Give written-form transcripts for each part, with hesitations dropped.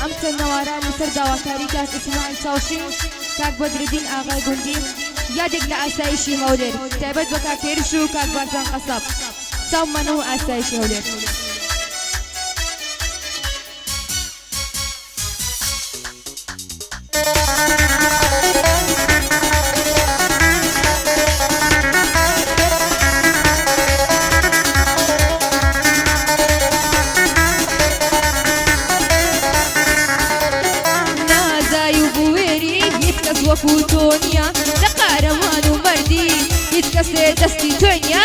ئەم چەندەوارە لەسەر داواکاری کاک ئیسماعیل چاوشی کاک بەدرالدین ئاغای گوندی یادێک لە ئاسایشی هەولێر تایبەت بە کاک هێرش و کاک بارزان قەساب چاومانە و ئاسایشی هەولێر وەکو تۆنیە لە قارەمان و مەردی هیچ کەسێ دەستی تۆنیە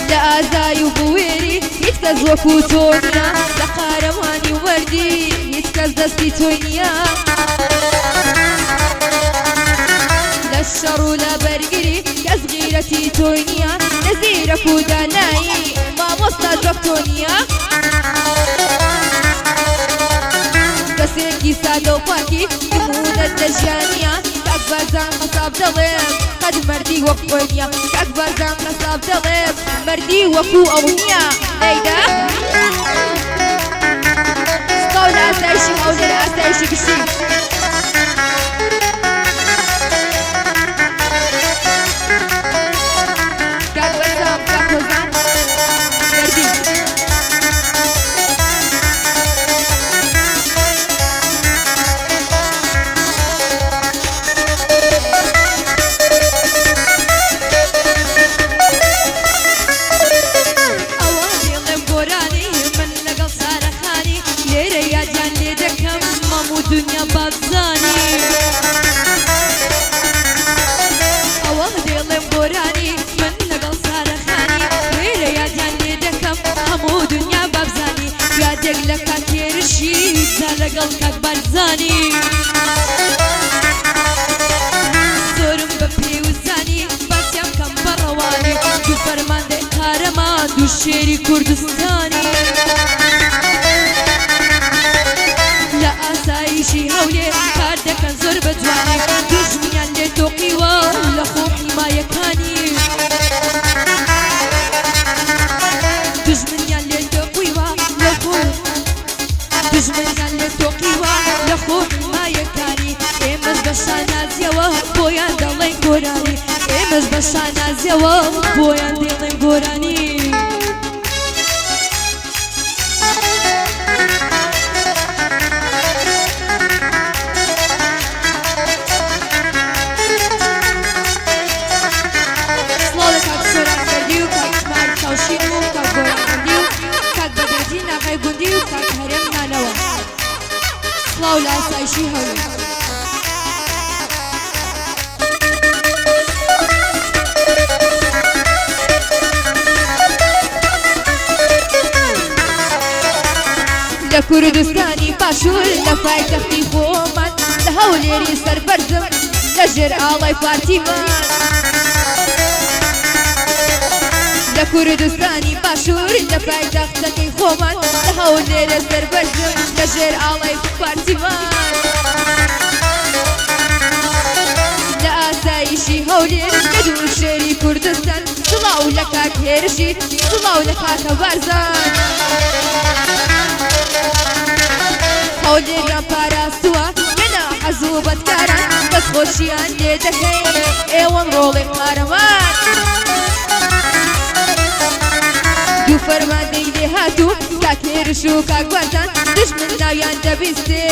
لە ئازای و بوێری هیچ کەس وەکو تۆنیە لە قارەمانی و مەردی هیچ کەس دەستی تۆنیە لە شەڕ و لە بەرگری کەس غیرەتی تۆنیە لە زیرەک و دانایی مامۆستا وەک تۆنیە کەسێکی سادە و پاکی هەموودەت لە ژیانیە کاک بارزان قەساب دەڵێم قەد مەردی وەک خۆی نییە کاک بارزان قەساب دەڵێم مەردی وەکو ئەو نییە دەیدا سپاو لە ئاسایشی هەولێر ئاسایشی گشتی کاک بارزان کاک هۆزان مەردی دنیا بابزانی ئەوە دێڵێم بۆرانی من لەگەڵ سارەخانی وێرە یادیان لێ دەکەم هەموو دنیا بابزانی یادێک لە کاک هێرشی جا لەگەڵ کاک بارزانی زۆرم بە پێوزانی باسیام کەم بەڕەوانی دوو فەرماندەی قارەما دوو شێری کوردستانی ئاسایشی هەولێر کار دەکەن زۆر بەجوانی دوژمنیان لێ تۆقیوە لە خۆ حیمایەکانی دوژمنیان لێ تۆقیوە لە خۆ دوژمنیان لێ تۆقیوە لە خۆ حیمایەکانی ئێمەش بە شانازیەوە بۆیان دەڵێن گۆرانی ئێمەش بە شانازیەوە بۆیان دێڵێن گۆرانی سڵاو لە ئاسایشی هەولێر لە کوردستانی باشوور لە پایتەختی خۆمان لە هەولێری سەربەرزم لە ژێر ئاڵای پارتیمان لە کوردستانی باشوور لە پایتەختەکەی خۆمان لە هەولێرە سەربەرزم لە ژێر ئاڵای پارتیمان لە ئاسایشی هەولێر لە دوو شێری کوردستان سڵاو لە کاک هێرشی سڵاو لە کاکە بارزان هەولێریان پاراستووە لەنا حەزوو بەدکاران بەس خۆشییان لێ دەکەین ئێوەم ڕۆڵی قارەمان دوو فەرماندەی لێ هاتوو کاک هێرش و کاک بارزان دژمن ناویان دەبیستێ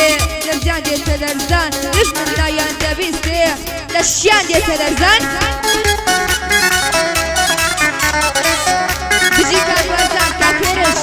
لەمجان دێتە لەرزان دژمن ناویان دەبیستێ لە شیان دێتە لەرزان دژی کاک بارزان کاک هێرش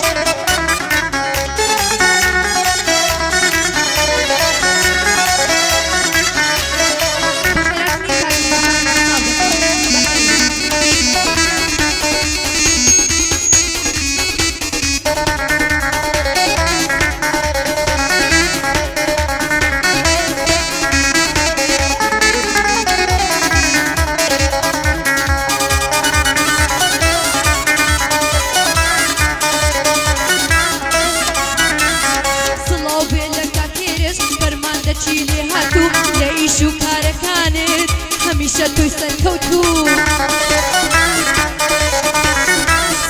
هەمیشە توی سەرکەوتوو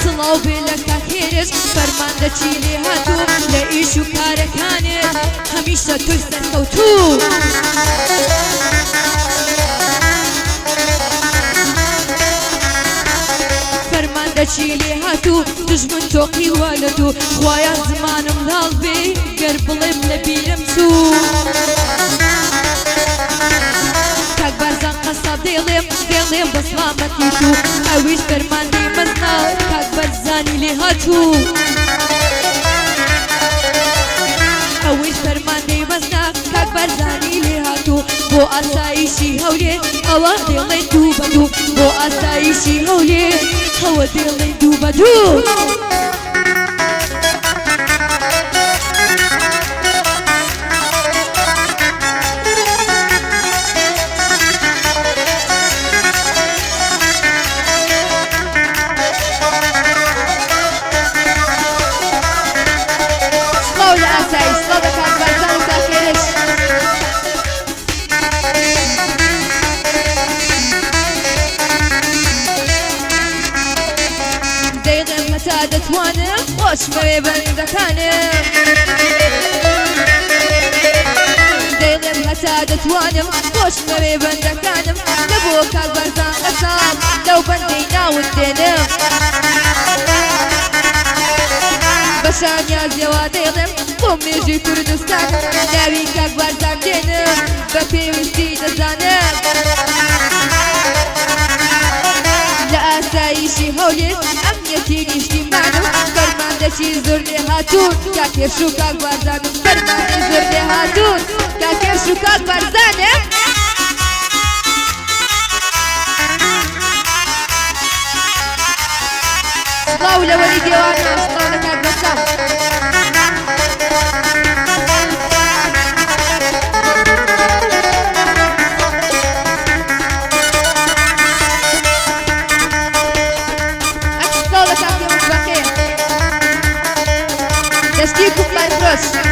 سڵاو بێ لە کاک هێرش فەرماندەچی لێ هاتوو لە ئیش و کارەکانت هەمیشە تۆی سەرکەوتوو فەرماندەچی لێ هاتوو دژمن تۆقی والەتوو خوایە زمانم لاڵ بێ گەر بڵێم لە بیرم چوو کاک بارزان قەساب دێڵێم بە سڵامەتی تو ئەویش فەرماندەی مەزنا کاک بەرزانی لێ هاتوو ئەویش فەرماندەی مەزنا کاک بەرزانی لێ هاتوو بۆ ئاسایشی هەولێر ئەوە دێڵێ دوو بە دوو بۆ ئاسایشی هەولێر ئەوە دێڵێ دوو بە دوو دەتوانم خۆشمەوێ بەندەکانم دەیڵێم هەتا دەتوانم خۆشمەوێ بەندەکانم لەبۆ کاک بەرزان قەساب لەو بەندەی ناوت دێنم بە شانیازیەوە دەیڵێم بۆ مێژوی کوردستان ناوی کاک بەرزان دێنم بە پێویستی دەزانم لە ئاسایشی هەولێر ئەمنیەتی نیشتیمانم فەرماندەچی زۆر لێ هاتوون کاکێش و کاک بارزانم فەرماندەی زۆر لێ هاتوون کاکێش و کاک بارزانم سڵاو لە وەری دێوانە سڵاو لە کاک بەسام دەستی کوپلای فرۆش